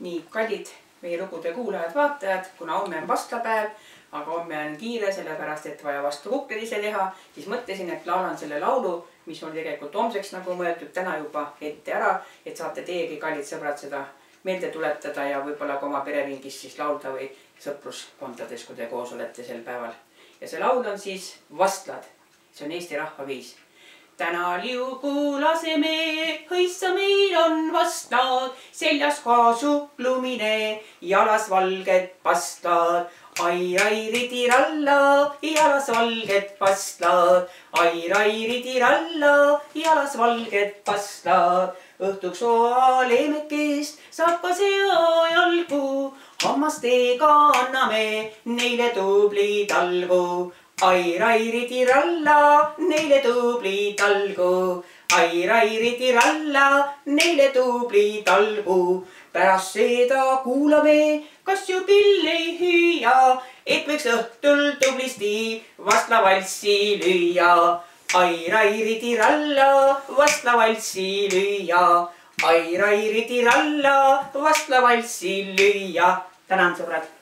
Nii, kallid meie lugude kuulajad, vaatajad, kuna homme on vastlapäev, aga homme on kiire, sellepärast et vaja vastu kukleid ise teha, siis mõtlesin, et laulan selle laulu, mis on tegelikult homseks nagu mõeldud täna juba ette ära, et saate teiegi, kallid sõbrad, seda meelde tuletada ja võib-olla ka oma pereringis siis laulda või sõpruskondades, kui te koos olete sel päeval. Ja see laul on siis Vastlad. See on Eesti rahvaviis. Täna liugu laseme, hõissa meil on vastlad, seljas kaasuklumine, jalas valged pastlad. Ai, ridiralla, jalas valged pastlad. Ai, ridiralla, jalas valged pastlad. Õhtuks oa leemekest saab ka sea jalgu, hammastega anname neile tubli talgu. Ai, ridiralla, neile tubli talgu. Ai, ridiralla, neile tubli talgu. Pärast seda kuulame, kas ju pill ei hüüa, et võiks õhtul tublisti vastlavalssi lüüa. Ai, ridiralla, vastlavalssi lüüa. Ai, ridiralla, vastlavalssi lüüa. Tänan, sõbrad!